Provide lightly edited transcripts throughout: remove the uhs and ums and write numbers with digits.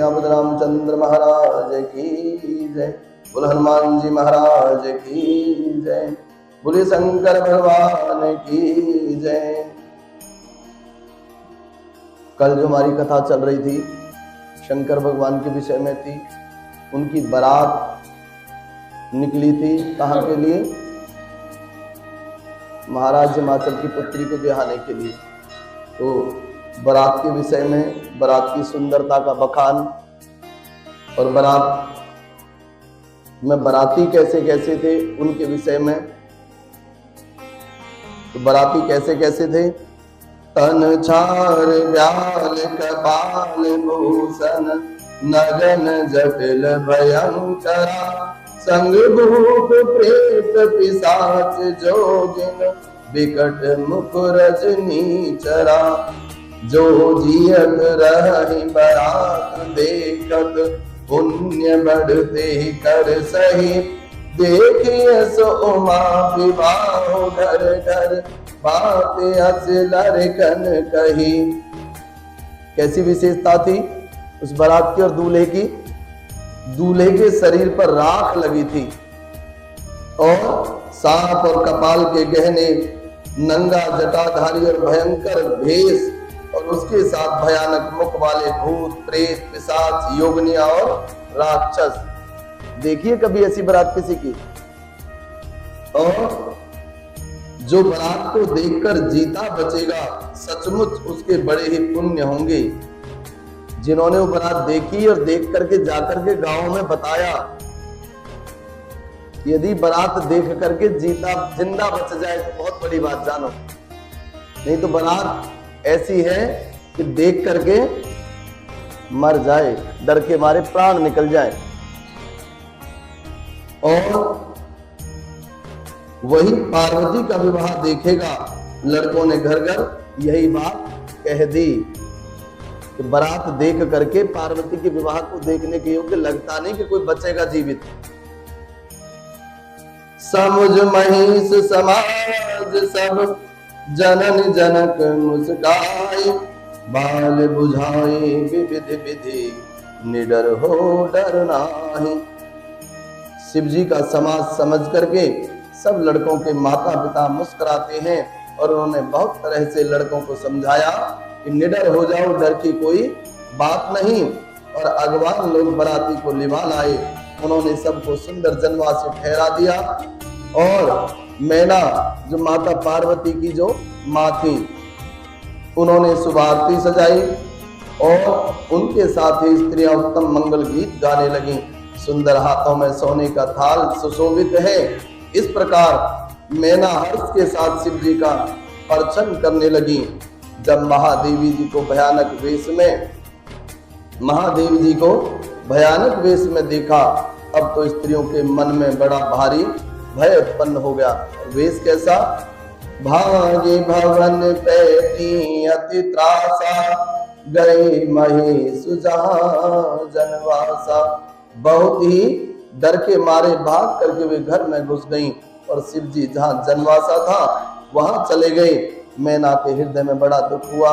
सियापति रामचंद्र महाराज की जय। बोल हनुमान जी महाराज की जय। बोले शंकर भगवान की जय। कल जो हमारी कथा चल रही थी शंकर भगवान के विषय में थी। उनकी बारात निकली थी कहाँ के लिए? महाराज हिमाचल की पुत्री को ब्याहने के लिए। तो बारात के विषय में, बारात की सुंदरता का बखान और बारात में बाराती कैसे कैसे थे उनके विषय में। तो बाराती कैसे कैसे थे? तन छार व्याल कपाल भूषण नगन जटिल भयंकरा संग भूत प्रेत पिशाच जोगिन विकट मुख रजनी चरा। जो जियत रही बारात देखत पुण्य बढ़ते कर सही। देखिए सो उमा विवाह घर घर बात लड़कन कही। कैसी विशेषता थी उस बारात की और दूल्हे की? दूल्हे के शरीर पर राख लगी थी और सांप और कपाल के गहने, नंगा जटाधारी और भयंकर भेष और उसके साथ भयानक मुख वाले भूत प्रेत पिशाच योगनिया और राक्षस। देखिए कभी ऐसी बारात किसी की? और जो बारात को देखकर जीता बचेगा सचमुच उसके बड़े ही पुण्य होंगे। जिन्होंने वो बारात देखी और देख करके जाकर के गांव में बताया। यदि बारात देख करके जीता जिंदा बच जाए तो बहुत बड़ी बात जानो। नहीं तो बारात ऐसी है कि देख करके मर जाए, डर के मारे प्राण निकल जाए। और वही पार्वती का विवाह देखेगा। लड़कों ने घर घर यही बात कह दी कि बारात देख करके पार्वती के विवाह को देखने के योग्य लगता नहीं कि कोई बचेगा जीवित। समुझ महिष समाज सब जनन जनक मुस्काई। बाल बुझाए विविध विधि निडर हो डर नाही। शिव जी का समाज समझ करके सब लड़कों के माता पिता मुस्कुराते हैं और उन्होंने बहुत तरह से लड़कों को समझाया कि निडर हो जाओ, डर की कोई बात नहीं। और अगवान लोग बराती को लिवा लाए। उन्होंने सबको सुंदर जनवासी ठहरा दिया। और मैना जो माता पार्वती की जो माँ थी उन्होंने शुभ आरती सजाई और उनके साथ ही स्त्रियां उत्तम मंगल गीत गाने लगी। सुंदर हाथों में सोने का थाल सुशोभित है। इस प्रकार मैना हर्ष के साथ शिव जी का अर्चन करने लगी। जब महादेवी जी को भयानक वेश में देखा अब तो स्त्रियों के मन में बड़ा भारी भय उत्पन्न हो गया। वेश कैसा? भागे भवन पैती अति त्रासा गए महेश जहां जनवासा। बहुत ही डर के मारे भाग करके वे घर में घुस गईं और शिव जी जहां जनवासा था वहां चले गए। मैना के हृदय में बड़ा दुख हुआ।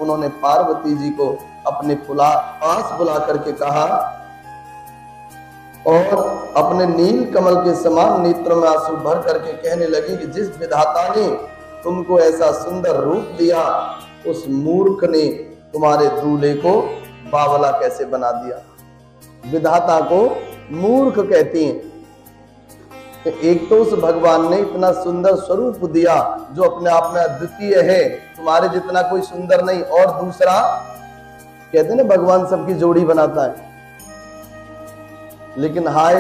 उन्होंने पार्वती जी को अपने पास बुला करके कहा और अपने नील कमल के समान नेत्रों में आंसू भर करके कहने लगी कि जिस विधाता ने तुमको ऐसा सुंदर रूप दिया उस मूर्ख ने तुम्हारे दूल्हे को बावला कैसे बना दिया। विधाता को मूर्ख कहती हैं। एक तो उस भगवान ने इतना सुंदर स्वरूप दिया जो अपने आप में अद्वितीय है, तुम्हारे जितना कोई सुंदर नहीं। और दूसरा कहते ना भगवान सबकी जोड़ी बनाता है। लेकिन हाय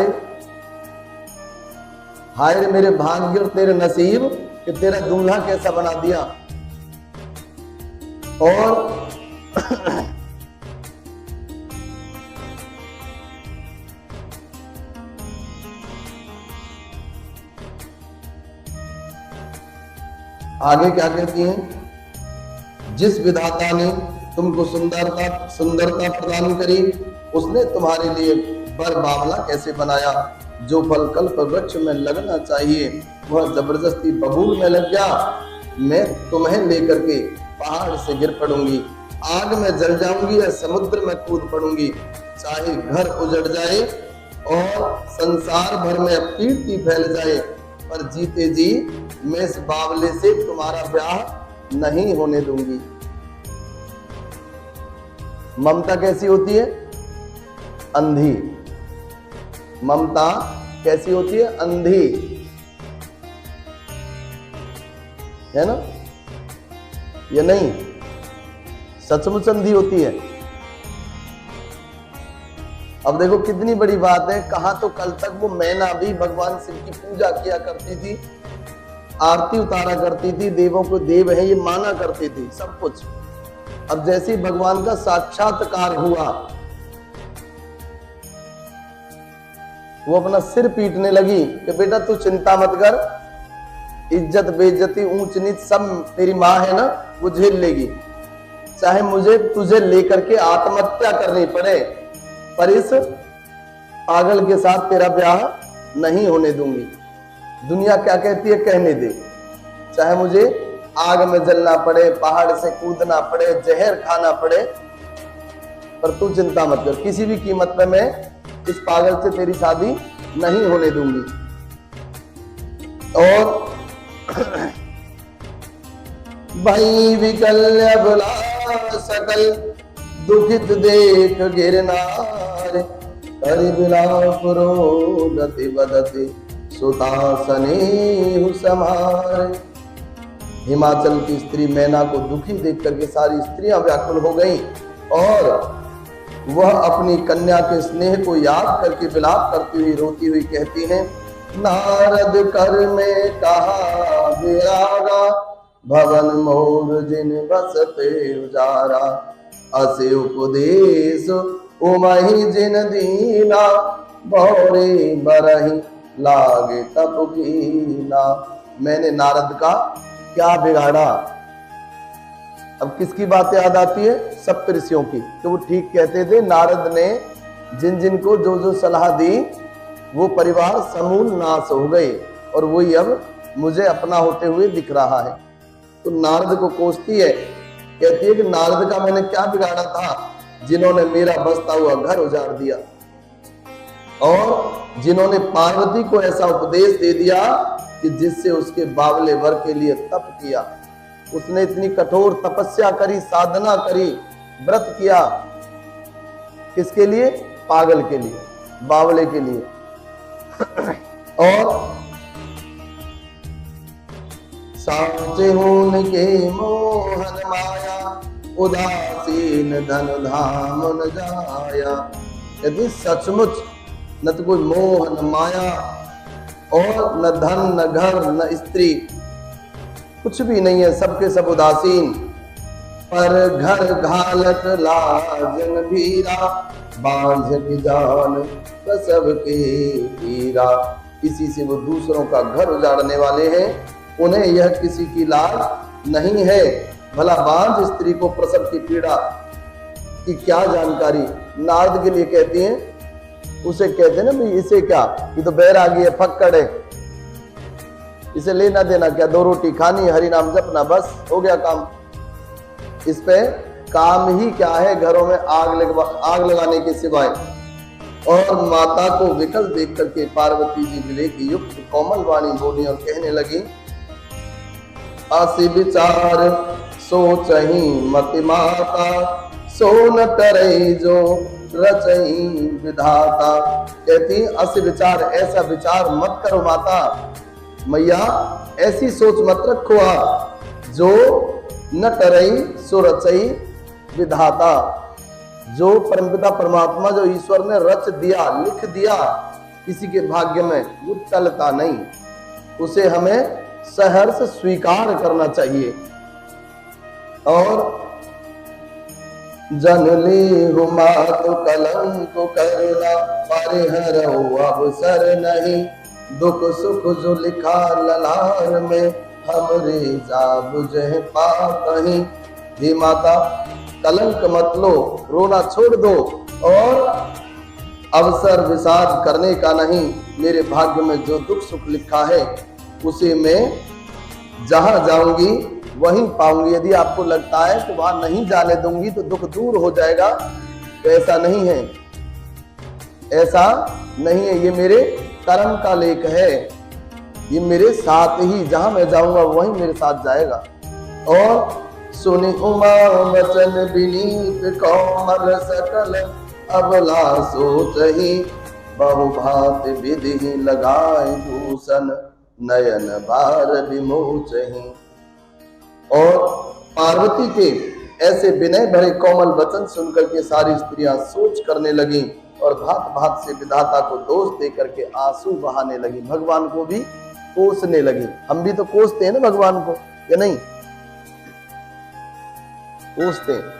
हाय रे मेरे भाग्य और तेरे नसीब कि तेरा दूल्हा कैसा बना दिया। और आगे क्या कहती हैं? जिस विधाता ने तुमको सुंदरता प्रदान करी उसने तुम्हारे लिए बर बावला कैसे बनाया। जो फल कल्प वृक्ष में लगना चाहिए वह जबरदस्ती बबूल में लग गया। मैं तुम्हें लेकर के पहाड़ से गिर पड़ूंगी। आग में जल जाऊंगी या समुद्र में कूद पड़ूंगी, चाहे घर उजड़ जाए और संसार भर में कीर्ति फैल जाए, पर जीते जी मैं इस बावले से तुम्हारा ब्याह नहीं होने दूंगी। ममता कैसी होती है? अंधी। ममता कैसी होती है? अंधी, है ना? ये नहीं, सचमुच अंधी होती है। अब देखो कितनी बड़ी बात है, कहा तो कल तक वो मैना भी भगवान शिव की पूजा किया करती थी, आरती उतारा करती थी, देवों को देव है ये माना करती थी, सब कुछ। अब जैसे ही भगवान का साक्षात्कार हुआ, वो अपना सिर पीटने लगी कि बेटा तू चिंता मत कर, इज्जत बेइज्जती ऊंच नीच सब तेरी माँ है ना, वो झेल लेगी, चाहे मुझे तुझे लेकर के आत्महत्या करनी पड़े, पर इस पागल के साथ तेरा ब्याह नहीं होने दूंगी। दुनिया क्या कहती है कहने दे, चाहे मुझे आग में जलना पड़े, पहाड़ से कूदना पड़े, जहर खाना पड़े, पर तू चिंता मत कर, किसी भी कीमत पे मैं इस पागल से तेरी शादी नहीं होने दूंगी। और भाई विकल्य बुला सकल दुखित देख गिरनार, हरि बिलापुरो गति बदति सुतासने समार। हिमाचल की स्त्री मैना को दुखी देख करके सारी स्त्रियां व्याकुल हो गईं और वह अपनी कन्या के स्नेह को याद करके विलाप करती हुई रोती हुई कहती हैं, नारद कर में कहा विरागा, भवन मोर जिन बसते उजारा, असे उपदेश उमहि जिन दीना, भौरे बरही लागे तप कीना। मैंने नारद का क्या बिगाड़ा। अब किसकी बात याद आती है? सप्तऋषियों की, तो वो ठीक कहते थे, नारद ने जिन जिन को जो जो सलाह दी वो परिवार समूल नाश हो गए और वही अब मुझे अपना होते हुए दिख रहा है। तो नारद को कोसती है, कहती है कि नारद का मैंने क्या बिगाड़ा था, जिन्होंने मेरा बसता हुआ घर उजाड़ दिया और जिन्होंने पार्वती को ऐसा उपदेश दे दिया कि जिससे उसके बावले वर के लिए तप किया। उसने इतनी कठोर तपस्या करी, साधना करी, व्रत किया, किसके लिए? पागल के लिए, बावले के लिए। और साचे होन के मोहन माया, उदासीन धन धाम न जाया। यदि सचमुच न तो कोई मोह न माया और न धन न घर न स्त्री, कुछ भी नहीं है, सबके सब उदासीन, पर घर घालत लाजन भीरा, बांझ की जान प्रसव के पीरा। इसी से वो दूसरों का घर उजाड़ने वाले हैं, उन्हें यह किसी की लाज नहीं है। भला बांझ स्त्री को प्रसव की पीड़ा की क्या जानकारी। नारद के लिए कहती हैं, उसे कहते हैं ना भाई इसे क्या, ये तो बैरागी है, फक्कड़ है, इसे लेना देना क्या, दो रोटी खानी, हरि नाम जपना, बस हो गया काम। इस पे काम ही क्या है, घरों में आग लगाने के सिवाय। और माता को विकल देख करके पार्वती जी विवेक युक्त कोमल वाणी बोली और कहने लगी, असी विचार सोचही मति माता, सो न करे जो रचई विधाता। कहती अस विचार, ऐसा विचार मत करो माता, मैया ऐसी सोच मत रखो आप, जो न करई सो रचई विधाता। जो परमपिता परमात्मा, जो ईश्वर ने रच दिया, लिख दिया किसी के भाग्य में, वो टलता नहीं, उसे हमें सहर्ष स्वीकार करना चाहिए। और जनली हुमात कलंक करना, परिहरऊ अवसर नहीं, दुख सुख जो लिखा ललार में, हमरे जा बुझे पातहि। हे माता कलंक मत लो, रोना छोड़ दो और अवसर विषाद करने का नहीं। मेरे भाग्य में जो दुख सुख लिखा है उसे मैं जहां जाऊंगी वहीं पाऊंगी। यदि आपको लगता है कि वहां नहीं जाने दूंगी तो दुख दूर हो जाएगा, तो ऐसा नहीं है, ऐसा नहीं है। ये मेरे कर्म का लेख है, ये मेरे साथ ही, जहां मैं जाऊंगा वहीं मेरे साथ जाएगा। और सुनि उमा वचन विनीत कोमल सकल, अबला सोचहि बहुभांति विधि लगाए भूषण, नयन भार विमोचहि। और पार्वती के ऐसे विनय भरे कोमल वचन सुनकर के सारी स्त्रियां सोच करने लगी और भांत भांत से विधाता को दोष दे करके आंसू बहाने लगी, भगवान को भी कोसने लगी। हम भी तो कोसते हैं ना भगवान को, या नहीं? कोसते हैं।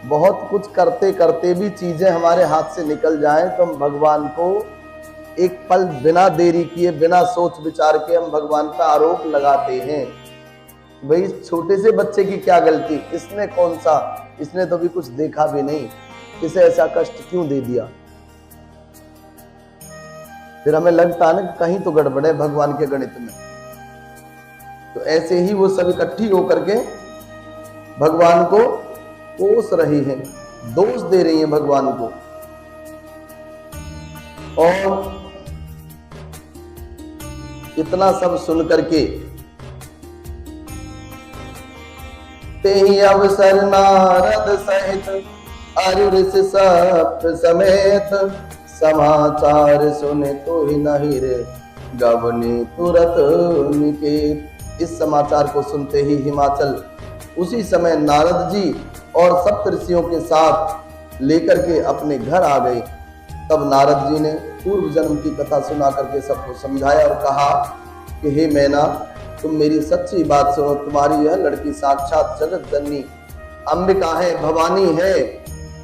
बहुत कुछ करते करते भी चीजें हमारे हाथ से निकल जाएं तो हम भगवान को एक पल बिना देरी किए, बिना सोच विचार के हम भगवान का आरोप लगाते हैं। भाई छोटे से बच्चे की क्या गलती, इसने कौन सा, इसने तो भी कुछ देखा भी नहीं, इसे ऐसा कष्ट क्यों दे दिया? फिर हमें लगता है ना कहीं तो गड़बड़ है भगवान के गणित में। तो ऐसे ही वो सब इकट्ठी होकर के भगवान को कोस रही हैं, दोष दे रही हैं भगवान को। और इतना सब सुन करके तेहि अवसर नारद सहित अरि ऋषि सप्त समेत, समाचार सुने तो ही नहीं रे गवनी तुरत निकेत। इस समाचार को सुनते ही हिमाचल उसी समय नारद जी और सप्त ऋषियों के साथ लेकर के अपने घर आ गए। तब नारद जी ने पूर्व जन्म की कथा सुना करके सबको समझाया और कहा कि हे मैना, तुम मेरी सच्ची बात सुनो, तुम्हारी यह लड़की साक्षात जगत जननी अंबिका है, भवानी है,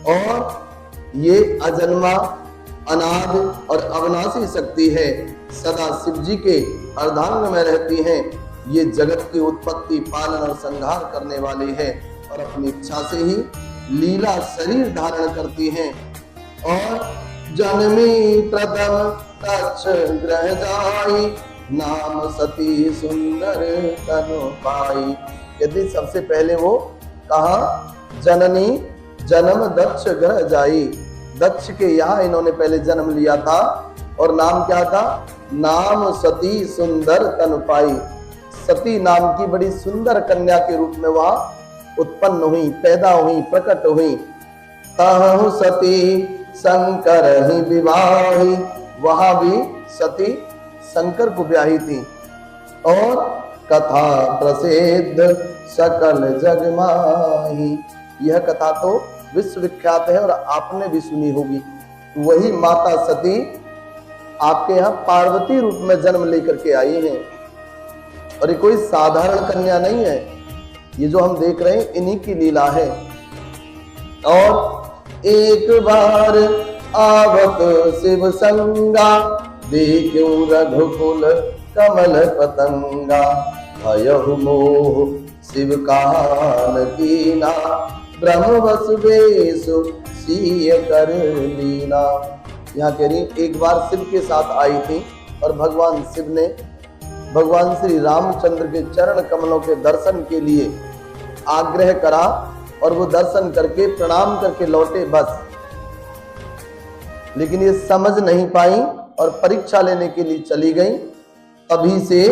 और ये अजन्मा, अनाद और अविनाशी शक्ति है, सदा शिव जी के अर्धांग में रहती हैं। ये जगत की उत्पत्ति, पालन और संहार करने वाली है और अपनी इच्छा से ही लीला शरीर धारण करती हैं। और जन्मी प्रथम दक्ष ग्रह जाई, नाम सती सुंदर तनु पाई। यदि सबसे पहले वो कहा जननी जन्म दक्ष ग्रह जाई, दक्ष के यहाँ इन्होंने पहले जन्म लिया था और नाम क्या था? नाम सती सुंदर तनु पाई। सती नाम की बड़ी सुंदर कन्या के रूप में वहां उत्पन्न हुई, पैदा हुई, प्रकट हुई। तहु सती शंकर ही विवाही, वहां भी सती शंकर को ब्याही थी। और कथा प्रसिद्ध सकल जग माही, यह कथा तो विश्व विख्यात है और आपने भी सुनी होगी। वही माता सती आपके यहाँ पार्वती रूप में जन्म लेकर के आई है। और ये कोई साधारण कन्या नहीं है, ये जो हम देख रहे हैं इन्हीं की लीला है। और एक बार आवत शिव संगा, देखो रघुकुल कमल पतंगा, भयहु मोह शिव कान कीना, ब्रह्म वसुवेशु सीय कर लीना। यहाँ कह रही एक बार शिव के साथ आई थी और भगवान शिव ने भगवान श्री रामचंद्र के चरण कमलों के दर्शन के लिए आग्रह करा और वो दर्शन करके प्रणाम करके लौटे बस। लेकिन ये समझ नहीं पाई और परीक्षा लेने के लिए चली गई। तभी से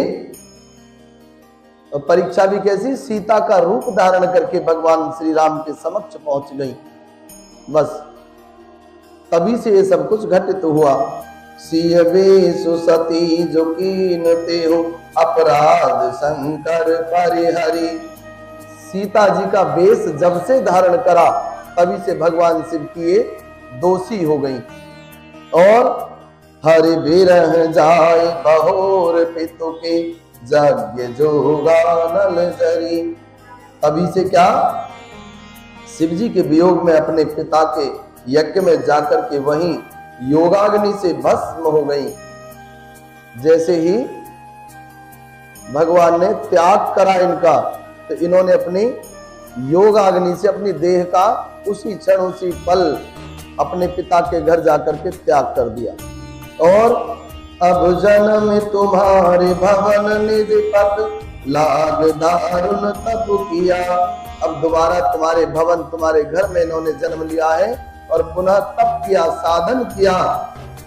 परीक्षा भी कैसी, सीता का रूप धारण करके भगवान श्री राम के समक्ष पहुंच गई बस। तभी से ये सब कुछ घटित हुआ। सिय वेशु सती जो कीनते हो, अपराध शंकर परिहरि। सीता जी का वेश जब से धारण करा तभी से भगवान शिव की ये दोषी हो गई। और हरि बिरह जाए बहोर पितु के, यज्ञ जोगानल जरी। तभी से क्या, शिव जी के वियोग में अपने पिता के यज्ञ में जाकर के वहीं योगाग्नि से भस्म हो गई। जैसे ही भगवान ने त्याग करा इनका, तो इन्होंने अपनी योगाग्नि से अपनी देह का उसी क्षण उसी पल अपने पिता के घर जाकर के त्याग कर दिया। और अब जन्म तुम्हारे भवन निज पद, लाग दारुण तप किया। अब दोबारा तुम्हारे भवन तुम्हारे घर में इन्होंने जन्म लिया है और पुनः तप किया, साधन किया।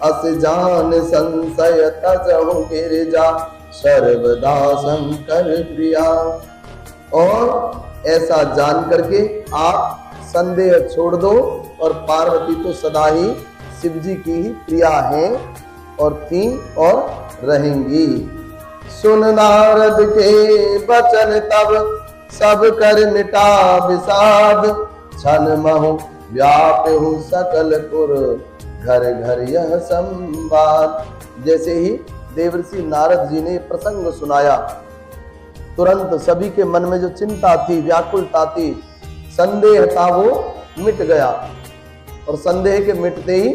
अस जान संशय तजहु गिरिजा सर्वदा शंकर प्रिया। और ऐसा जान करके आप संदेह छोड़ दो, और पार्वती तो सदा ही शिव जी की ही प्रिया हैं और थी और रहेंगी। सुन नारद के वचन तब सब कर मिटा विषाद, छन महु व्यापहु सकल पुर घर घर यह संवाद। जैसे ही देवर्षि नारद जी ने प्रसंग सुनाया, तुरंत सभी के मन में जो चिंता थी, व्याकुलता थी, संदेह था, वो मिट गया। और संदेह के मिटते ही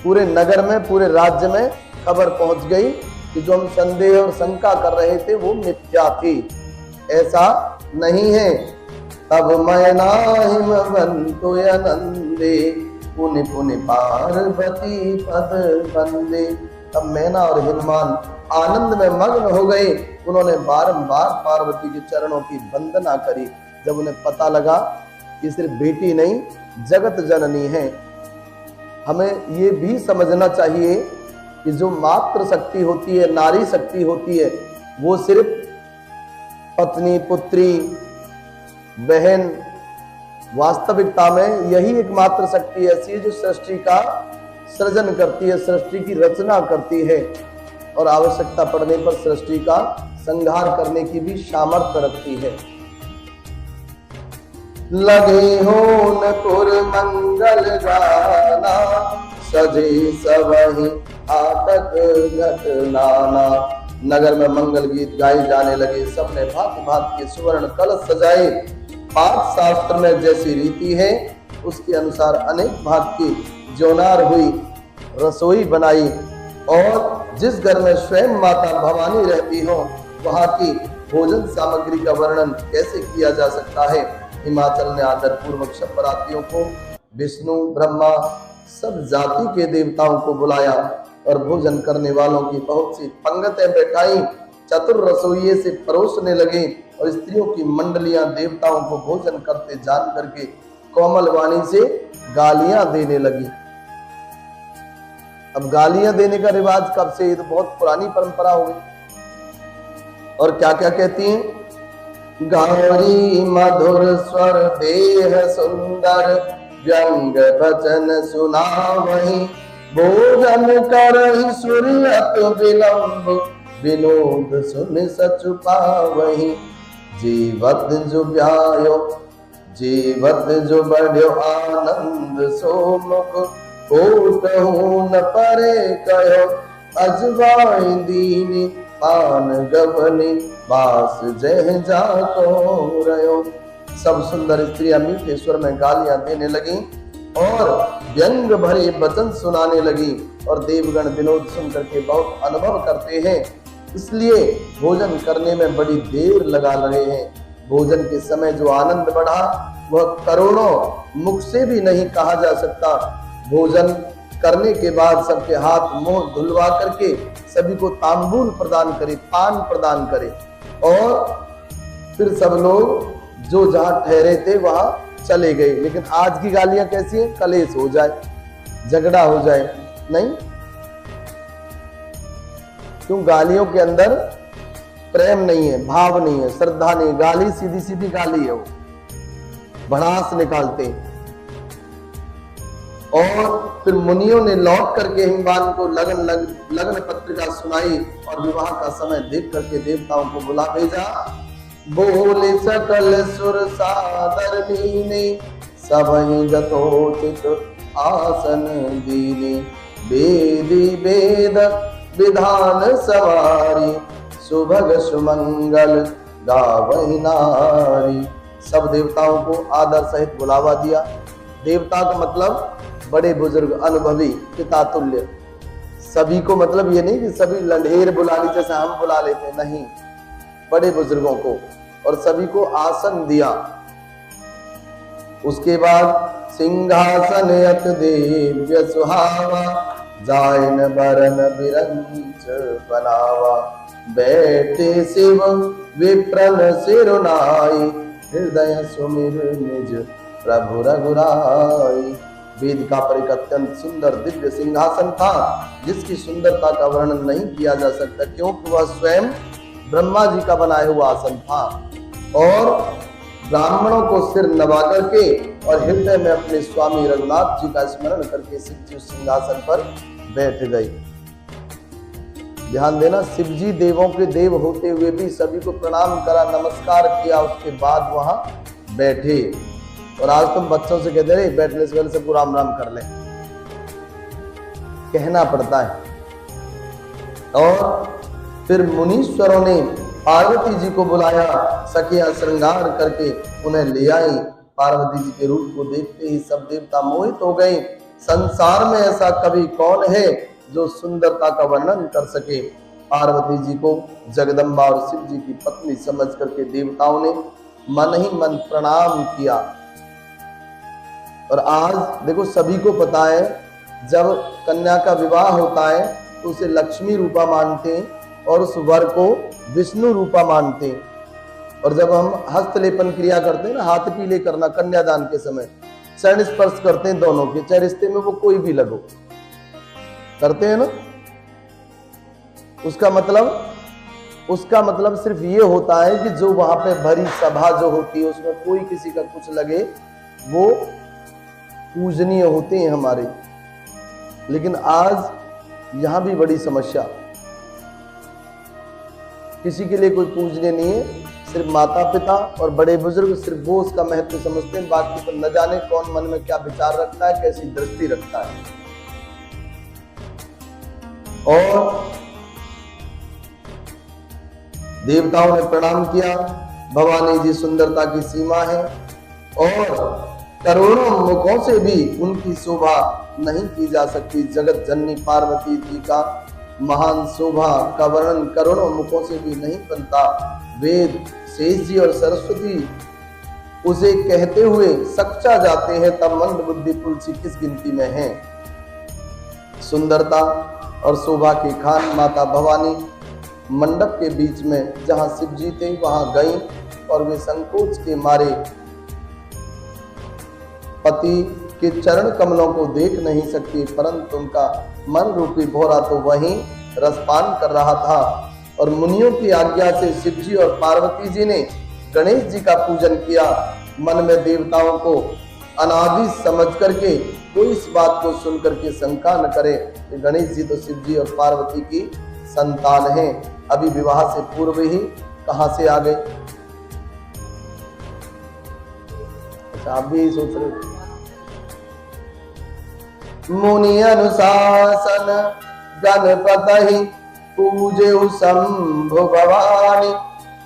पूरे नगर में, पूरे राज्य में खबर पहुंच गई कि जो हम संदेह और शंका कर रहे थे वो मिथ्या थी, ऐसा नहीं है। तब मैं नाहिम बंतु आनंदे, पुनि पुनि पार्वती पद बंदे। तब मैना और हनुमान आनंद में मग्न हो गए। उन्होंने बारंबार पार्वती के चरणों की वंदना करी। जब उन्हें पता लगा कि सिर्फ बेटी नहीं जगत जननी है। हमें ये भी समझना चाहिए कि जो मातृ शक्ति होती है, नारी शक्ति होती है, वो सिर्फ पत्नी, पुत्री, बहन, वास्तविकता में यही एकमात्र शक्ति ऐसी है जो सृष्टि का सृजन करती है, सृष्टि की रचना करती है और आवश्यकता पड़ने पर सृष्टि का संहार करने की भी सामर्थ्य रखती है। लगे हो न पुर मंगल गाना, सजे सबहि आतक घटनाना। नगर में मंगल गीत गाए जाने लगे। सबने भांति भांति के सुवर्ण कलश सजाए। पाठ शास्त्र में जैसी रीति है उसके अनुसार अनेक भांत की जोनार हुई, रसोई बनाई। और जिस घर में स्वयं माता भवानी रहती हो वहां की भोजन सामग्री का वर्णन कैसे किया जा सकता है। हिमाचल ने आदर पूर्वक सब बरातियों को, विष्णु, ब्रह्मा, सब जाति के देवताओं को बुलाया और भोजन करने वालों की बहुत सी पंगतें बैठाई। चतुर रसोइये से परोसने लगे और स्त्रियों की मंडलियां देवताओं को भोजन करते जान करके कोमल वाणी से गालियां देने लगी। अब गालियां देने का रिवाज कब से? ये तो बहुत पुरानी परंपरा हो गई। और क्या क्या कहती हैं? गौरी मधुर स्वर देह सुंदर, व्यंग वचन सुनावहि, भोजन करहि सुरत विलंब, विनोद सुन सचु पावहि। जीवत जो ब्यायो, जीवत जो बढ़्यो आनंद सोमुख, ओटहु न परे कहो, अजवाइन दीनी पान गवनी, बास जह जाको रयो। सब सुंदर स्त्रियां मीठे स्वर में गालियां देने लगी और व्यंग भरे वचन सुनाने लगी। और देवगण विनोद सुनकर के बहुत अनुभव करते हैं, इसलिए भोजन करने में बड़ी देर लगा रहे हैं। भोजन के समय जो आनंद बढ़ा वह करोड़ों मुख से भी नहीं कहा जा सकता। भोजन करने के बाद सबके हाथ मुंह धुलवा करके सभी को तांबूल प्रदान करे, पान प्रदान करे और फिर सब लोग जो जहां ठहरे थे वहां चले गए। लेकिन आज की गालियां कैसी है? कलेश हो जाए, झगड़ा हो जाए, नहीं। क्यों? गालियों के अंदर प्रेम नहीं है, भाव नहीं है, श्रद्धा नहीं है। गाली सीधी सीधी गाली है, वो भड़ास निकालते हैं। और फिर मुनियों ने लौट करके हिमवान को लगन पत्रिका सुनाई और विवाह का समय देख करके देवताओं को बुला भेजा। बोले सकल सुर सादर लीने, सबहि यथोचित आसन दीने, वेदी वेद विधान सवारी, सुभग सुमंगल गावहि नारी। सब देवताओं को आदर सहित बुलावा दिया। देवता का मतलब बड़े बुजुर्ग, अनुभवी, पिता तुल्य। सभी को मतलब ये नहीं कि सभी लंढेर बुला ली जैसे हम बुला लेते, नहीं, बड़े बुजुर्गों को। और सभी को आसन दिया। उसके बाद सिंहासन अत दिव्य सुहावा, जायन बरन बिरंच बनावा। बैठे शिव विप्रन सिरुनाई, हृदय सुमिर निज प्रभु रघुराई। वेदिका पर एक अत्यंत सुंदर दिव्य सिंहासन था, जिसकी सुंदरता का वर्णन नहीं किया जा सकता, क्योंकि वह स्वयं ब्रह्मा जी का बनाया हुआ आसन था। और ब्राह्मणों को सिर नवा करके और हृदय में अपने स्वामी रघुनाथ जी का स्मरण करके शिव जी उस सिंहासन पर बैठ गए। ध्यान देना, शिव जी देवों के देव होते हुए भी सभी को प्रणाम करा, नमस्कार किया, उसके बाद वहां बैठे। और आज तुम बच्चों से कहते रहे बैठने से पहले सबको राम राम कर ले, कहना पड़ता है। और फिर मुनीश्वरों ने पार्वती जी को बुलाया, सखियां श्रृंगार करके उन्हें ले आई। पार्वती जी के रूप को देखते ही सब देवता मोहित हो गए। संसार में ऐसा कभी कौन है जो सुंदरता का वर्णन कर सके। पार्वती जी को जगदम्बा और शिव जी की पत्नी समझ करके देवताओं ने मन ही मन प्रणाम किया। और आज देखो, सभी को पता है, जब कन्या का विवाह होता है तो उसे लक्ष्मी रूपा मानते हैं और उस वर को विष्णु रूपा मानते हैं। और जब हम हस्तलेपन क्रिया करते हैं ना, हाथ पीले करना कन्यादान के समय, चरण स्पर्श करते हैं दोनों के, चाहे रिश्ते में वो कोई भी लगो, करते हैं ना। उसका मतलब सिर्फ ये होता है कि जो वहां पे भरी सभा जो होती है उसमें कोई किसी का कुछ लगे, वो पूजनीय होते हैं हमारे। लेकिन आज यहां भी बड़ी समस्या, किसी के लिए कोई पूजनीय नहीं है, सिर्फ माता पिता और बड़े बुजुर्ग, सिर्फ वो उसका महत्व समझते हैं। बाकी तो न जाने कौन मन में क्या विचार रखता है, कैसी दृष्टि रखता है। और देवताओं ने प्रणाम किया। भवानी जी सुंदरता की सीमा है और करोड़ों मुखों से भी उनकी शोभा नहीं की जा सकती। जगत जननी पार्वती जी का महान शोभा का वर्णन करोड़ों मुखों से भी नहीं बनता। वेद, शेष जी और सरस्वती उसे कहते हुए सच्चा जाते हैं, तब मंद बुद्धि तुलसी किस गिनती में है। सुंदरता और शोभा की खान माता भवानी मंडप के बीच में जहां शिव जी थे वहां गई और वे संकोच के मारे पति के चरण कमलों को देख नहीं सकती, परंतु उनका मन रूपी भौरा तो वहीं रसपान कर रहा था। और मुनियों की आज्ञा से शिव जी और पार्वती जी ने गणेश जी का पूजन किया। मन में देवताओं को अनादि समझ करके कोई इस बात को सुन करके शंका न करे कि गणेश जी तो शिव जी और पार्वती की संतान हैं, अभी विवाह से पूर्व ही कहां से आ गए। अच्छा, आप भी यही सोच रहे। मुनि अनुशासन गणपति पूजे शंभु भवानी,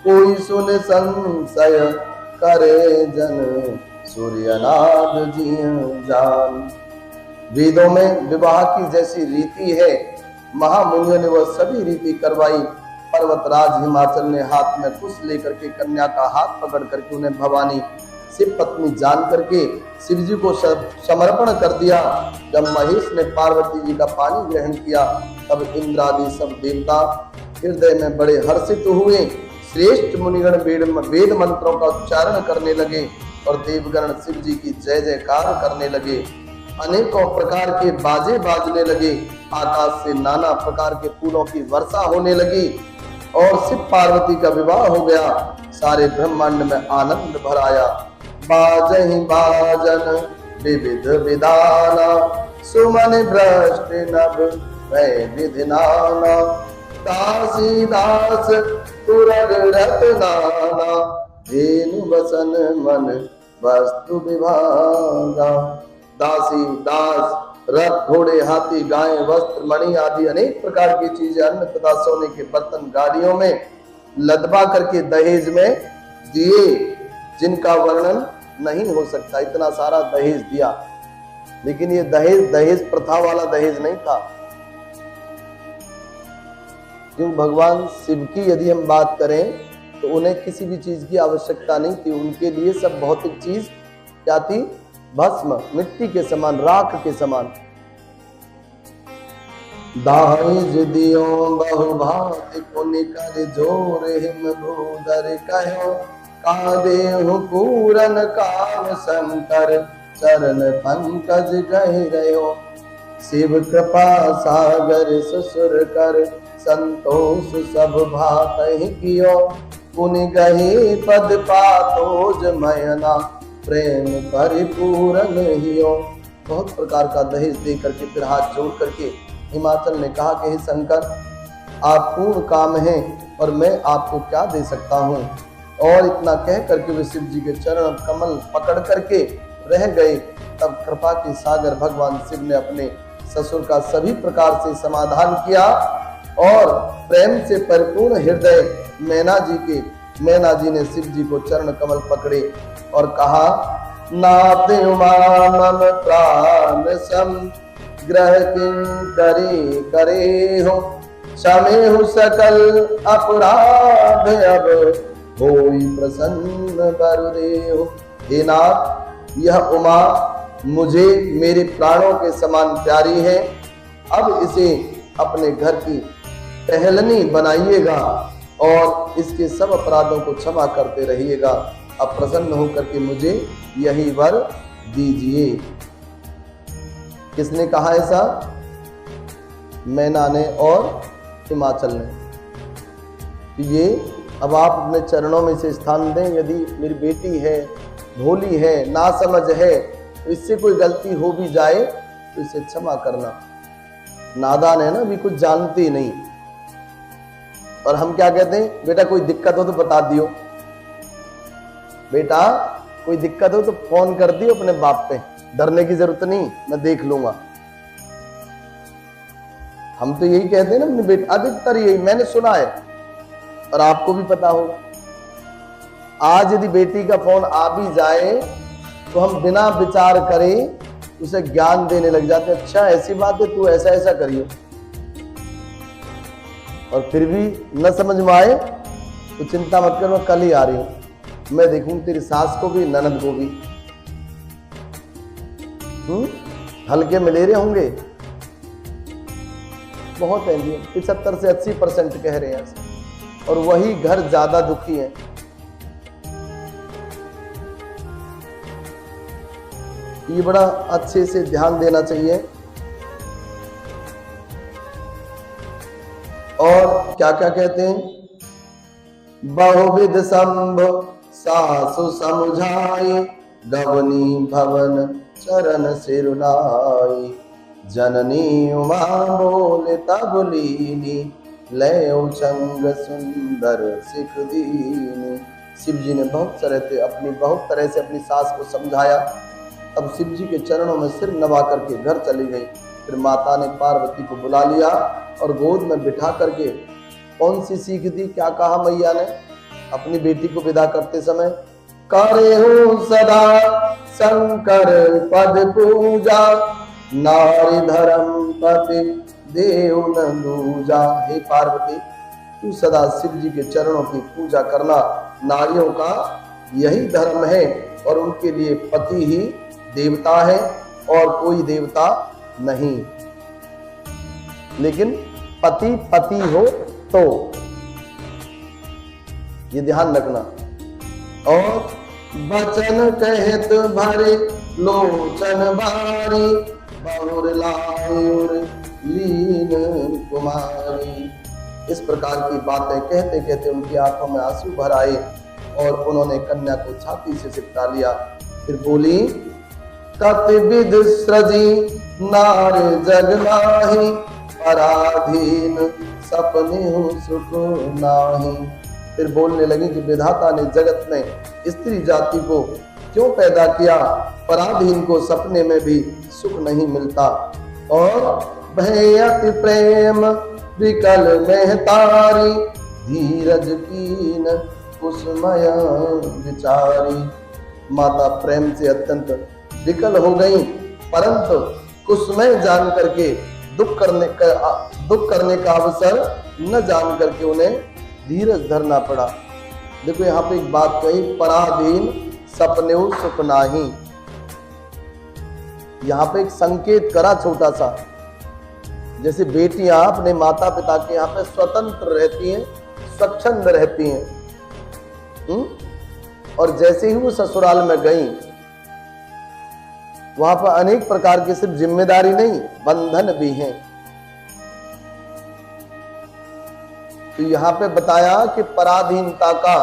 कोई सुन संशय करे जन सूर्यनाथ जी जान। वेदों में विवाह की जैसी रीति है, महामुनियों ने वह सभी रीति करवाई। पर्वतराज हिमाचल ने हाथ में कुश लेकर के कन्या का हाथ पकड़ करके उन्हें भवानी शिव पत्नी जान करके शिव जी को समर्पण कर दिया। जब महेश ने पार्वती जी का पानी ग्रहण किया, तब इंद्र आदि सब देवता हृदय में बड़े हर्षित हुए। श्रेष्ठ मुनिगण वेद मंत्रों का उच्चारण करने लगे और देवगण शिव जी की जय जयकार करने लगे। अनेकों प्रकार के बाजे बाजने लगे, आकाश से नाना प्रकार के फूलों की वर्षा होने लगी और शिव पार्वती का विवाह हो गया। सारे ब्रह्मांड में आनंद भर आया। बाजहि बाजन विविध विधाना, सुमन भ्रष्ट नभ भय विधि नाना, दासी दास तुरग रत नाना, धेनु बसन मन वस्तु विभागा। दासी दास, रथ, घोड़े, हाथी, गाय, वस्त्र, मणि आदि अनेक प्रकार की चीजें, अन्न तथा सोने के बर्तन गाड़ियों में लदवा करके दहेज में दिए, जिनका वर्णन नहीं हो सकता। इतना सारा दहेज दिया, लेकिन ये दहेज प्रथा वाला दहेज नहीं था। क्यों? भगवान शिव की यदि हम बात करें तो उन्हें किसी भी चीज की आवश्यकता नहीं थी। उनके लिए सब भौतिक चीज क्या थी? भस्म, मिट्टी के समान, राख के समान। दाइज दियो बहुभात पुनि कर जोर हिम भूधर कहो का देहु पूरन काम शंकर चरण पंकज गह रहो शिव कृपा सागर ससुर कर संतोष सब भात कियो पुनि गही पद पातोज मयना प्रेम परिपूरन हियो। बहुत प्रकार का दहेज दे करके फिर हाथ जोड़ करके हिमाचल ने कहा कि हे शंकर, आप पूर्ण काम हैं और मैं आपको क्या दे सकता हूँ। और इतना कह करके वे शिव जी के चरण कमल पकड़ करके रह गए। तब कृपा के सागर भगवान शिव ने अपने ससुर का सभी प्रकार से समाधान किया और प्रेम से परिपूर्ण हृदय मैना जी ने शिव जी को चरण कमल पकड़े और कहा, नाथ उमा मम प्राण सम ग्रह किंकरी करे हो क्षमे हो सकल अपराध अब होई प्रसन्न बरुदेव। हे नाथ, यह उमा मुझे मेरे प्राणों के समान प्यारी है। अब इसे अपने घर की टहलनी बनाइएगा और इसके सब अपराधों को क्षमा करते रहिएगा। अब प्रसन्न होकर के मुझे यही वर दीजिए। किसने कहा ऐसा? मैना ने और हिमाचल ने। ये अब आप अपने चरणों में से स्थान दें। यदि मेरी बेटी है, भोली है, नासमझ है, तो इससे कोई गलती हो भी जाए तो इसे क्षमा करना। नादान है ना, अभी कुछ जानती नहीं। और हम क्या कहते हैं, बेटा कोई दिक्कत हो तो बता दियो, बेटा कोई दिक्कत हो तो फोन कर दियो अपने बाप पे, डरने की जरूरत नहीं, मैं देख लूंगा। हम तो यही कहते हैं ना अपने बेटे, अधिकतर यही मैंने सुना है और आपको भी पता होगा। आज यदि बेटी का फोन आ भी जाए तो हम बिना विचार करे उसे ज्ञान देने लग जाते हैं। अच्छा ऐसी बात है, तू ऐसा ऐसा करियो। और फिर भी न समझ में आए तो चिंता मत कर, मैं कल ही आ रही हूं, मैं देखूं तेरी सास को भी ननद को भी। हल्के मिलेरे होंगे बहुत है, 75 से 80% कह रहे हैं, और वही घर ज्यादा दुखी है। ये बड़ा अच्छे से ध्यान देना चाहिए। और क्या क्या कहते हैं, बहुविध संभव सासु समझाई गवनी भवन चरण सिरुनाई जननी उमा बोले तब लीनी लयो चंग सुंदर सिख दीनी। शिव जी ने बहुत तरह से अपनी सास को समझाया। तब शिव जी के चरणों में सिर नवा करके घर चली गई। फिर माता ने पार्वती को बुला लिया और गोद में बिठा करके कौन सी सीख दी, क्या कहा मैया ने अपनी बेटी को विदा करते समय, करे हूँ सदा शंकर पद पूजा नारी धर्म पति देव न दूजा। हे पार्वती, तू सदा शिव जी के चरणों की पूजा करना, नारियों का यही धर्म है और उनके लिए पति ही देवता है और कोई देवता नहीं। लेकिन पति पति हो तो ये ध्यान रखना। और बचन कहत भरे लोचन बारी बहुर लायुर लीन कुमारी। इस प्रकार की बातें कहते कहते उनकी आंखों में आंसू भर आए और उन्होंने कन्या को छाती से चिपटा लिया। फिर बोली, कतिविध सृजी नार जग माही पराधीन सपने सुख नाही। फिर बोलने लगी कि विधाता ने जगत में स्त्री जाति को क्यों पैदा किया, पराधीन को सपने में भी सुख नहीं मिलता। और भयति प्रेम विकल महतारी धीरज कीन कुसुमय विचारी। माता प्रेम से अत्यंत विकल हो गई, परंतु कुसुमय जान करके दुख करने का अवसर न जान करके उन्हें धीरज धरना पड़ा। देखो यहाँ पे एक बात कही, पराधीन सपने सुख नाही। यहाँ पे एक संकेत करा छोटा सा जैसे बेटियां अपने माता पिता के यहाँ पे स्वतंत्र रहती हैं, स्वच्छंद रहती हैं। और जैसे ही वो ससुराल में गई, वहां पर अनेक प्रकार की सिर्फ जिम्मेदारी नहीं, बंधन भी हैं। तो यहां पे बताया कि पराधीनता का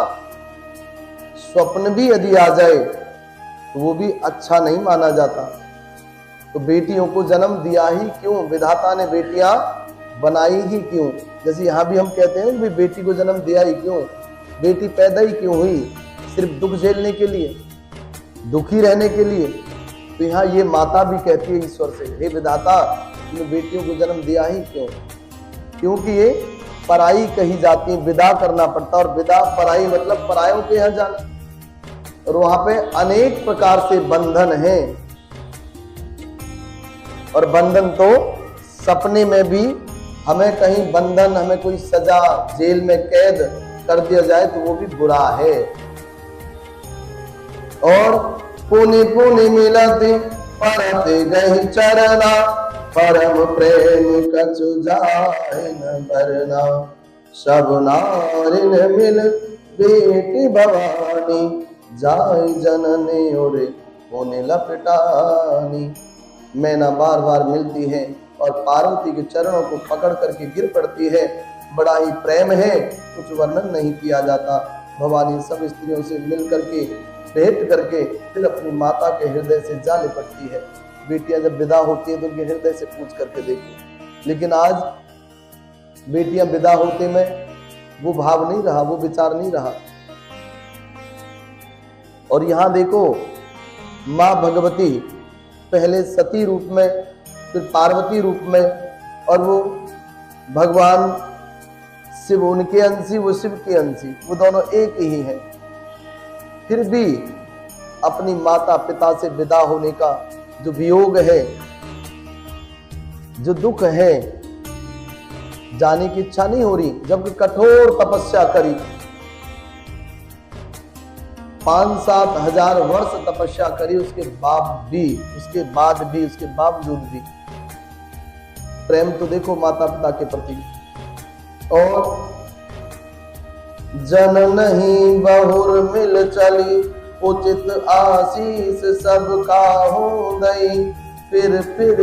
स्वप्न भी यदि आ जाए तो वो भी अच्छा नहीं माना जाता। तो बेटियों को जन्म दिया ही क्यों, विधाता ने बेटियां बनाई ही क्यों। जैसे यहाँ भी हम कहते हैं कि बेटी को जन्म दिया ही क्यों, बेटी पैदा ही क्यों हुई, सिर्फ दुख झेलने के लिए, दुखी रहने के लिए। तो यहाँ ये माता भी कहती है ईश्वर से, हे विधाता तुमने बेटियों को जन्म दिया ही क्यों, क्योंकि ये पराई कही जाती है, विदा करना पड़ता। और विदा पराई मतलब परायों के यहाँ जाना, और वहां पे अनेक प्रकार से बंधन हैं। और बंधन तो सपने में भी हमें कहीं बंधन, हमें कोई सजा, जेल में कैद कर दिया जाए तो वो भी बुरा है। और पुनि पुनि मिलते परते गहि चरना, परम प्रेम कछु जाए न भरना। सब नारिन मिल बेटी भवानी, जाय जननी ओरे होने लपटानी। मैना बार बार मिलती है और पार्वती के चरणों को पकड़ करके गिर पड़ती है। बड़ा ही प्रेम है, कुछ वर्णन नहीं किया जाता। भवानी सब स्त्रियों से मिल करके, भेंट करके फिर अपनी माता के हृदय से जा लिपटती है। बेटियां जब विदा होती है तो उनके हृदय से पूछ करके देखो। लेकिन आज बेटियां विदा होते में वो भाव नहीं रहा, वो विचार नहीं रहा। और यहां देखो, मां भगवती पहले सती रूप में, फिर पार्वती रूप में, और वो भगवान शिव उनके अंशी, वो शिव के अंशी, वो दोनों एक ही हैं। फिर भी अपनी माता पिता से विदा होने का जो वियोग है, जो दुख है, जाने की इच्छा नहीं हो रही। जबकि कठोर तपस्या करी, 5-7 हजार वर्ष तपस्या करी, उसके बावजूद भी प्रेम तो देखो माता पिता के प्रति। और जन नहीं बहुर मिल चली, उचित आशीष सबका हो दई। फिर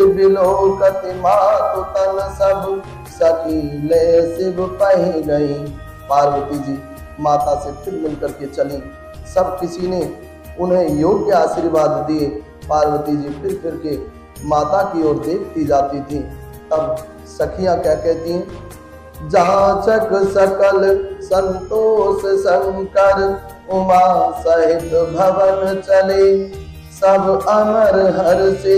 बिलोकत मातु तन सब, सकीले शिव पही गई। पार्वती जी माता से फिर मिलकर के चली, सब किसी ने उन्हें योग्य आशीर्वाद दिए। पार्वती जी फिर के माता की ओर देखती जाती थी। तब सखियां क्या कहती हैं, जाचक सकल संतोष शंकर, उमा सहित भवन चले। सब अमर हर से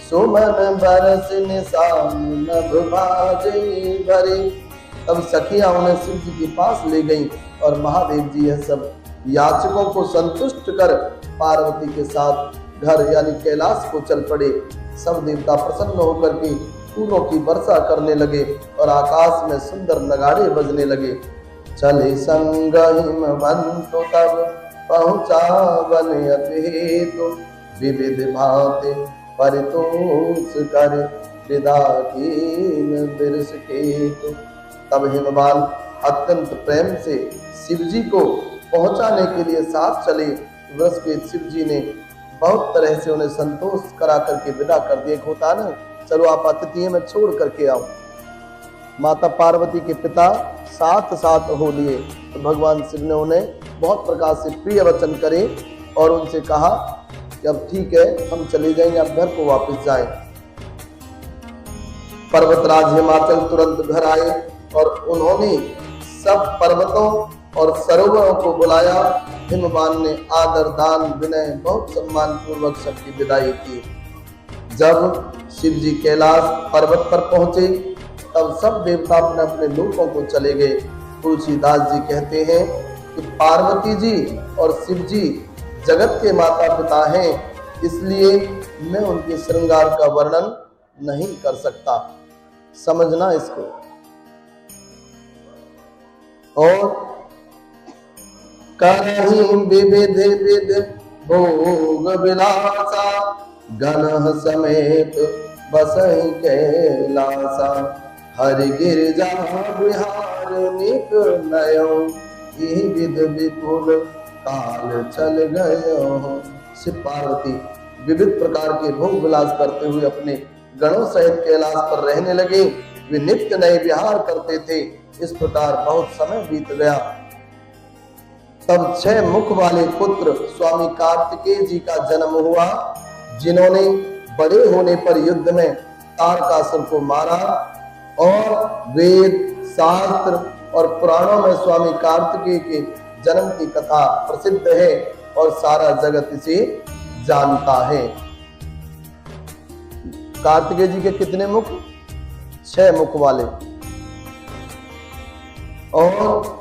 सुमन बरस, निशान नभ भाजे भरे। तब सखियां उन्हें शिव जी के पास ले गईं और महादेव जी यह सब याचकों को संतुष्ट कर पार्वती के साथ घर यानी कैलाश को चल पड़े। सब देवता प्रसन्न होकर के फूलों की वर्षा करने लगे और आकाश में सुंदर नगाड़े बजने लगे। चले संग हिमवंतो तब, पहुँचा वन अभेदो। विविध भांति परितोष कर, विदा कीन बिरस केतु। तब हिमवान अत्यंत प्रेम से शिव जी को पहुंचाने के लिए साथ चले। वृष के शिव जी ने बहुत तरह से उन्हें संतोष करा करके विदा कर दिया। होता ना, चलो आप अतिथि में छोड़ करके आओ। माता पार्वती के पिता साथ साथ हो लिए तो भगवान शिव ने उन्हें बहुत प्रकार से प्रिय वचन करे और उनसे कहा कि अब ठीक है, हम चले जाएंगे, आप घर को वापस जाएं। पर्वतराज हिमाचल तुरंत घर आए और उन्होंने सब पर्वतों और सरोवरों को बुलाया। हिमवान ने आदर दान विनय बहुत सम्मान पूर्वक सबकी विदाई की। जब शिव जी कैलाश पर्वत पर पहुंचे तब सब देवता अपने अपने लोकों को चले गए। तुलसीदास जी कहते हैं कि पार्वती जी और शिव जी जगत के माता पिता हैं, इसलिए मैं उनके श्रृंगार का वर्णन नहीं कर सकता। समझना इसको। और करहि विविध विध भोग विलासा, गण समेत बसहि कैलासा। हरि गिरजा बिहार निक नयो, यही विध विपुल काल चल गयो। शिव पार्वती विविध प्रकार के भोग विलास करते हुए अपने गणों सहित कैलाश पर रहने लगे। वे नित्य नए विहार करते थे। इस प्रकार बहुत समय बीत गया। तब 6 मुख वाले पुत्र स्वामी कार्तिकेय जी का जन्म हुआ, जिन्होंने बड़े होने पर युद्ध में तारकासुर को मारा। और वेद, शास्त्र और पुराणों में स्वामी कार्तिकेय के जन्म की कथा प्रसिद्ध है और सारा जगत इसे जानता है। कार्तिकेय जी के कितने मुख? 6 मुख वाले। और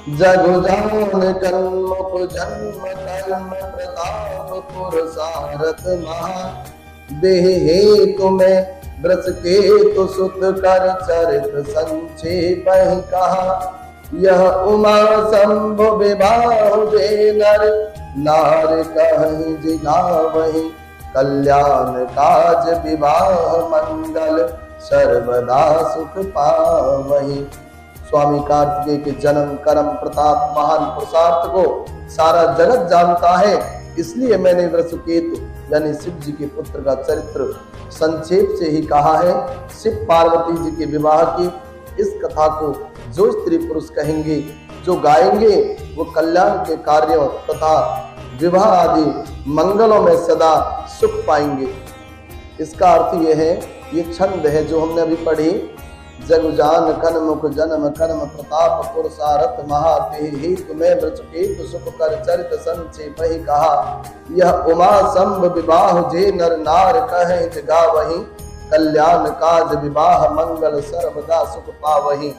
जगुजान कर्मुख जन्म कर्म प्रताप पुरसारथ महा, देह हेतु में व्रत केतु सुत कर चरित संक्षेप कहा। यह उमा शंभु विवाह जे नर नार कहीं जिगावहि, कल्याण काज विवाह मंगल सर्वदा सुख पावहि। स्वामी कार्तिकेय के जन्म, कर्म, प्रताप, महान पुरुषार्थ को सारा जगत जानता है। इसलिए मैंने वृषकेतु यानी शिव जी के पुत्र का चरित्र संक्षेप से ही कहा है। शिव पार्वती जी के विवाह की इस कथा को जो स्त्री पुरुष कहेंगे, जो गाएंगे, वो कल्याण के कार्यों तथा विवाह आदि मंगलों में सदा सुख पाएंगे। इसका अर्थ यह है, ये छंद है जो हमने अभी पढ़ी, जगुजान कनमुख जन्म कर्म प्रताप पुरसारथ महा, तेहि हेतु में वृषकेतु सुख कर चरित संक्षेप ही कहा। यह उमा शंभ विवाह जे नर नार कहे जगावहि, कल्याण काज विवाह मंगल सर्वदा सुख पावहि।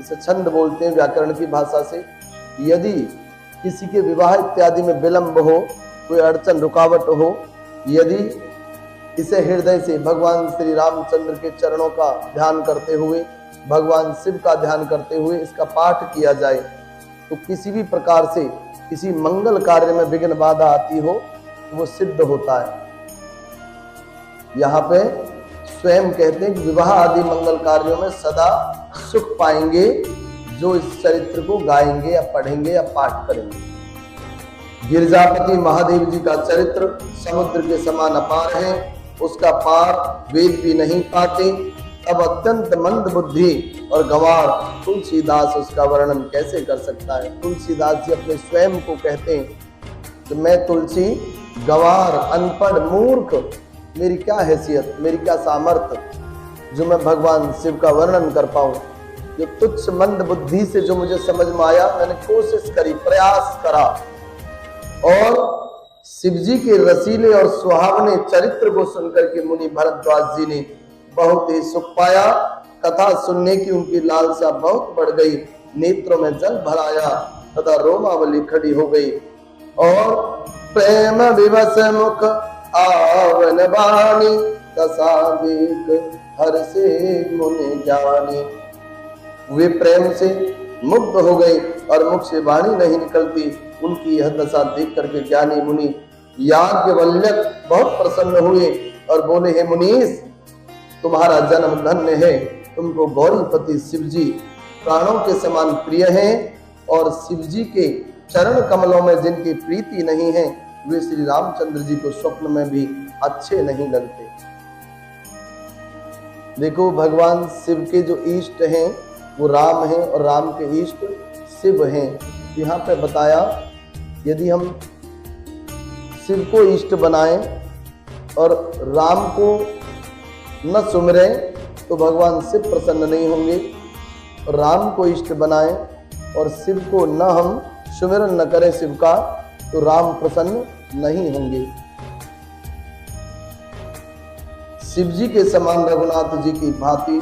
इसे छंद बोलते हैं व्याकरण की भाषा से। यदि किसी के विवाह इत्यादि में विलंब हो, कोई अड़चन रुकावट हो, यदि इसे हृदय से भगवान श्री रामचंद्र के चरणों का ध्यान करते हुए, भगवान शिव का ध्यान करते हुए इसका पाठ किया जाए, तो किसी भी प्रकार से किसी मंगल कार्य में विघ्न बाधा आती हो तो वो सिद्ध होता है। यहाँ पे स्वयं कहते हैं कि विवाह आदि मंगल कार्यों में सदा सुख पाएंगे जो इस चरित्र को गाएंगे या पढ़ेंगे या पाठ करेंगे। गिरजापति महादेव जी का चरित्र समुद्र के समान अपार है, उसका पार वेद भी नहीं पाते। अब अत्यंत मंद बुद्धि और गंवार तुलसीदास उसका वर्णन कैसे कर सकता है। तुलसीदास जी अपने स्वयं को कहते हैं कि मैं तुलसी गंवार, अनपढ़, मूर्ख, मेरी क्या हैसियत, मेरी क्या सामर्थ्य जो मैं भगवान शिव का वर्णन कर पाऊं। जो तुच्छ मंद बुद्धि से जो मुझे समझ में आया, मैंने कोशिश करी, प्रयास करा, और शिव जी के रसीले और सुहावने चरित्र को सुनकर के मुनि भरद्वाज जी ने बहुत ही सुख पाया। कथा सुनने की उनकी लालसा बहुत बढ़ गई, नेत्रों में जल भर आया तथा रोमावली खड़ी हो गई। और प्रेम विवश मुख आवन बानी, दशा देख हर से मुनि ज्ञानी। वे प्रेम से मुग्ध हो गए और मुख से वाणी नहीं निकलती। उनकी यह दशा देख करके ज्ञानी मुनि याज्ञवल्क्य बहुत प्रसन्न हुए और बोले, हे मुनीश, तुम्हारा जन्म धन्य है। तुमको गौरीपति शिव जी प्राणों के समान प्रिय हैं, और शिव जी के चरण कमलों में जिनकी प्रीति नहीं है, वे श्री रामचंद्र जी को स्वप्न में भी अच्छे नहीं लगते। देखो, भगवान शिव के जो इष्ट हैं वो राम हैं और राम के इष्ट शिव हैं। यहाँ पे बताया, यदि हम शिव को इष्ट बनाएं और राम को न सुमरें तो भगवान शिव प्रसन्न नहीं होंगे, और राम को इष्ट बनाएं और शिव को न हम सुमिरन न करें शिव का, तो राम प्रसन्न नहीं होंगे। शिव जी के समान रघुनाथ जी की भांति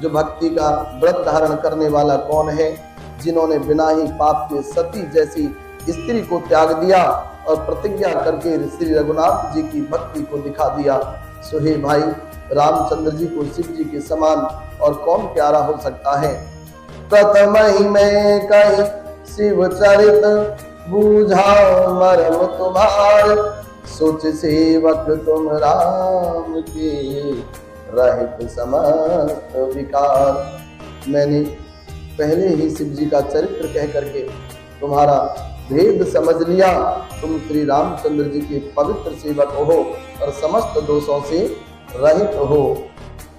जो भक्ति का व्रत धारण करने वाला कौन है, जिन्होंने बिना ही पाप के सती जैसी स्त्री को त्याग दिया और प्रतिज्ञा करके श्री रघुनाथ जी की भक्ति को दिखा दिया। सो हे भाई, रामचंद्र जी को शिव जी के समान और कौन प्यारा हो सकता है। प्रथम ही मैं कही शिव चरित, बूझा मरम तुम्हार, सोच सेवक तुम राम के, रहित समस्त विकार। मैंने पहले ही शिव जी का चरित्र कह करके तुम्हारा भेद समझ लिया। तुम श्री रामचंद्र जी के पवित्र सेवक हो और समस्त दोषों से रहित हो,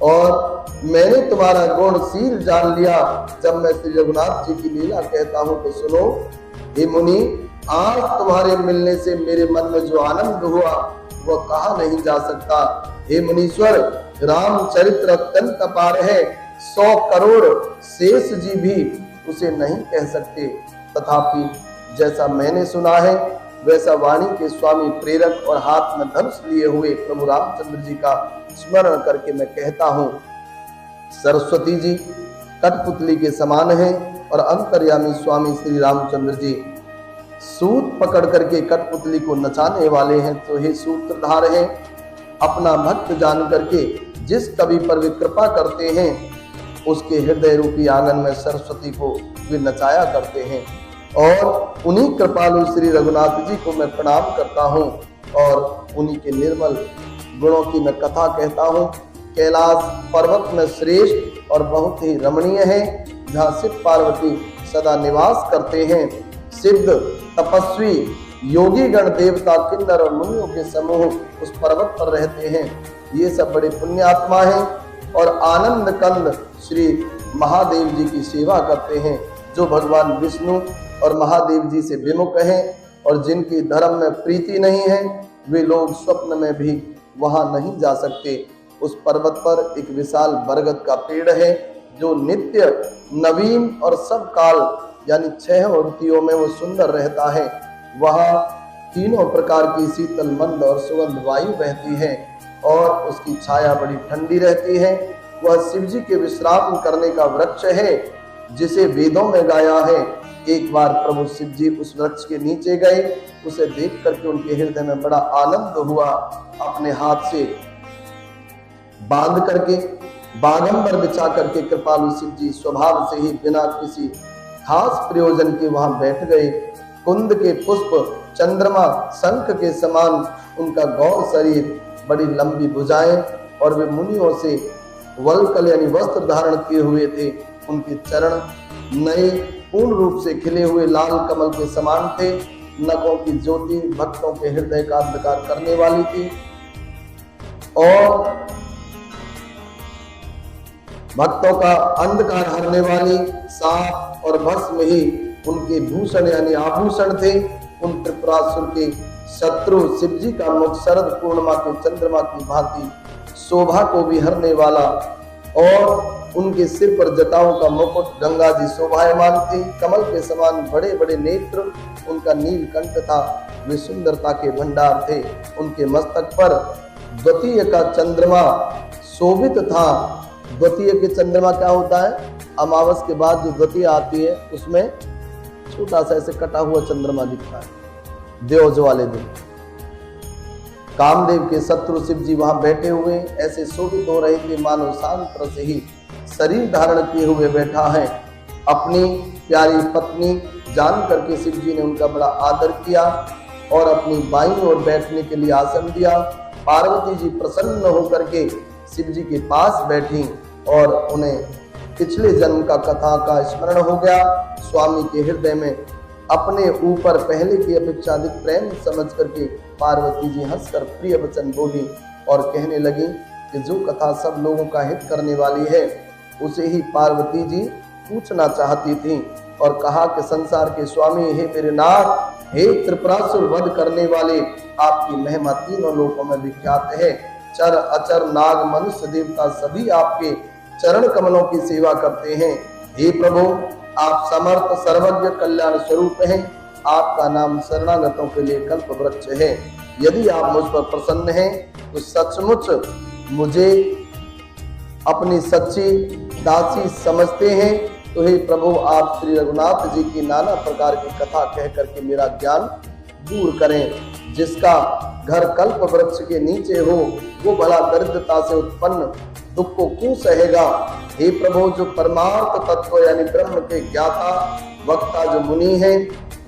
और मैंने तुम्हारा गुणशील जान लिया। जब मैं श्री रघुनाथ जी की लीला कहता हूँ तो सुनो। हे मुनि, आज तुम्हारे मिलने से मेरे मन में जो आनंद हुआ वह कहा नहीं जा सकता। हे मुनीश्वर, रामचरित्र अत्यंत अपार है, 100 करोड़ शेष जी भी उसे नहीं कह सकते। तथापि जैसा मैंने सुना है वैसा वाणी के स्वामी प्रेरक और हाथ में धनुष लिए हुए प्रभु रामचंद्र जी का स्मरण करके मैं कहता हूँ। सरस्वती जी कठपुतली के समान हैं और अंतर्यामी स्वामी श्री रामचंद्र जी सूत पकड़ करके कठपुतली को नचाने वाले हैं। तो हे सूत्रधार हैं, अपना भक्त जान करके जिस कवि पर वे कृपा करते हैं उसके हृदय रूपी आंगन में सरस्वती को वे नचाया करते हैं। और उन्हीं कृपालु श्री रघुनाथ जी को मैं प्रणाम करता हूँ और उन्हीं के निर्मल गुणों की मैं कथा कहता हूँ। कैलाश पर्वत में श्रेष्ठ और बहुत ही रमणीय है, जहाँ शिव पार्वती सदा निवास करते हैं। सिद्ध तपस्वी योगी गण देवता किन्नर और मुनियों के समूह उस पर्वत पर रहते हैं। ये सब बड़े पुण्यात्मा हैं और आनंद कंद श्री महादेव जी की सेवा करते हैं। जो भगवान विष्णु और महादेव जी से विमुख हैं और जिनकी धर्म में प्रीति नहीं है, वे लोग स्वप्न में भी वहां नहीं जा सकते। उस पर्वत पर एक विशाल बरगद का पेड़ है जो नित्य नवीन और सब काल यानी 6 ऋतुओं में वो सुंदर रहता है। वहाँ तीनों प्रकार की शीतल मंद और सुगंध वायु बहती है और उसकी छाया बड़ी ठंडी रहती है। वह शिव जी के विश्राम करने का वृक्ष है जिसे वेदों में गाया है। एक बार प्रभु शिव जी उस वृक्ष के नीचे गए, उसे देख करके उनके हृदय में बड़ा आनंद हुआ। अपने हाथ से बांध करके बागंबर बिछा करके कृपालु शिव जी स्वभाव से ही बिना किसी खास प्रयोजन के वहां बैठ गए। कुंद के पुष्प, चंद्रमा, शंख के समान उनका गौर शरीर, बड़ी लंबी भुजाएं और वे मुनियों से वल्कल यानी वस्त्र धारण किए हुए थे। उनके चरण नए पूर्ण रूप से खिले हुए लाल कमल के समान थे। नखों की ज्योति भक्तों के हृदय का अंधकार करने वाली थी और भक्तों का अंधकार हरने वाली सांप और भस्म ही उनके भूषण यानी आभूषण थे। उन त्रिपुरासुर के शत्रु शिव जी का मुख शरद पूर्णिमा के चंद्रमा की भांति शोभा को भी हरने वाला और उनके सिर पर जटाओं का मुकुट गंगा जी शोभायमान थी। कमल के समान बड़े बड़े नेत्र, उनका नीलकंठ था, वे सुंदरता के भंडार थे। उनके मस्तक पर द्वितीय का चंद्रमा शोभित था। द्वितीय के चंद्रमा क्या होता है? अमावस के बाद जो द्वितीय आती है उसमें छोटा सा ऐसे कटा हुआ चंद्रमा दिखता है देवज वाले दिन। कामदेव के शत्रु शिव जी वहां बैठे हुए ऐसे शोभित हो रहे थे मानो शांत से ही शरीर धारण किए हुए बैठा है। अपनी प्यारी पत्नी जान करके शिव जी ने उनका बड़ा आदर किया और अपनी बाईं ओर बैठने के लिए आसन दिया। पार्वती जी प्रसन्न होकर के शिव जी के पास बैठी और उन्हें पिछले जन्म का कथा का स्मरण हो गया। स्वामी के हृदय में अपने ऊपर पहले की अपेक्षा अधिक प्रेम समझ करके पार्वती जी हंसकर प्रिय वचन बोली और कहने लगी कि जो कथा सब लोगों का हित करने वाली है उसे ही पार्वती जी पूछना चाहती थी और कहा कि संसार के स्वामी हे मेरे नाथ, हे त्रिपुरासुर वध करने वाले, आपकी महिमा तीनों लोकों में विख्यात है। चर अचर नाग मनुष्य देवता सभी आपके चरण कमलों की सेवा करते हैं। हे प्रभु, आप समर्थ सर्वज्ञ कल्याण स्वरूप हैं। आपका नाम शरणागतों के लिए कल्प वृक्ष है। यदि आप मुझ पर प्रसन्न हैं तो सचमुच मुझे अपनी सच्ची दासी समझते हैं। तो हे प्रभु, आप श्री रघुनाथ जी की नाना प्रकार की कथा कह करके मेरा ज्ञान दूर करें। जिसका घर कल्प वृक्ष के नीचे हो वो भला दरिद्रता से उत्पन्न दुख को क्यों सहेगा। हे प्रभु, जो परमार्थ तत्व यानी ब्रह्म के ज्ञाता वक्ता जो मुनि हैं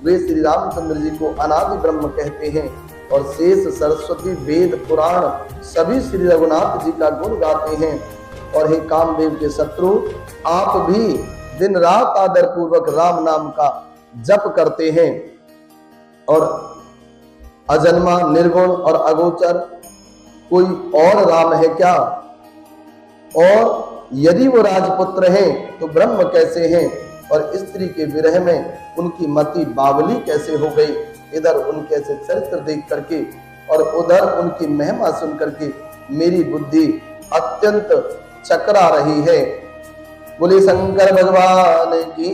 वे श्री रामचंद्र जी को अनादि ब्रह्म कहते हैं। और शेष सरस्वती वेद पुराण सभी श्री रघुनाथ जी का गुण गाते हैं। और हे कामदेव के शत्रु, आप भी दिन रात आदर पूर्वक राम नाम का जप करते हैं। और अजन्मा, निर्गुण और अगोचर कोई और राम है क्या? और यदि वो राजपुत्र हैं तो ब्रह्म कैसे हैं? और स्त्री के विरह में उनकी मति बावली कैसे हो गई? इधर उनके ऐसे चरित्र देख करके और उधर उनकी महिमा सुन करके मेरी बुद्धि अत्यंत चकरा रही है। बोले शंकर भगवान की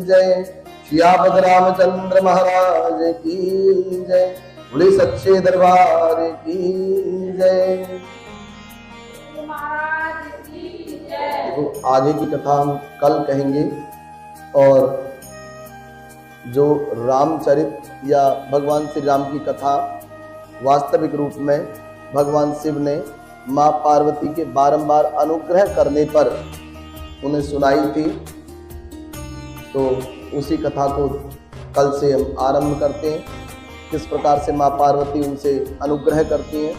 जय, सियापत रामचंद्र महाराज की जय, बोले सच्चे दरबार की जय। देखो आगे की कथा हम कल कहेंगे। और जो रामचरित या भगवान श्री राम की कथा वास्तविक रूप में भगवान शिव ने माँ पार्वती के बारंबार अनुग्रह करने पर उन्हें सुनाई थी, तो उसी कथा को कल से हम आरंभ करते हैं। किस प्रकार से माँ पार्वती उनसे अनुग्रह करती हैं,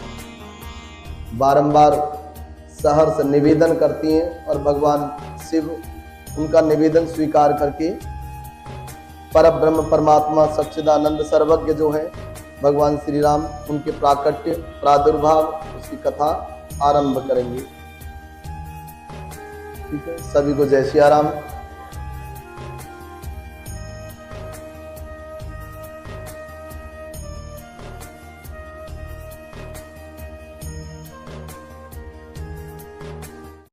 बारंबार सहर्ष निवेदन करती हैं और भगवान शिव उनका निवेदन स्वीकार करके परब्रह्म परमात्मा सच्चिदानंद सर्वज्ञ जो है भगवान श्री राम, उनके प्राकट्य प्रादुर्भाव उसकी कथा आरंभ करेंगे। ठीक है, सभी को जय सिया राम।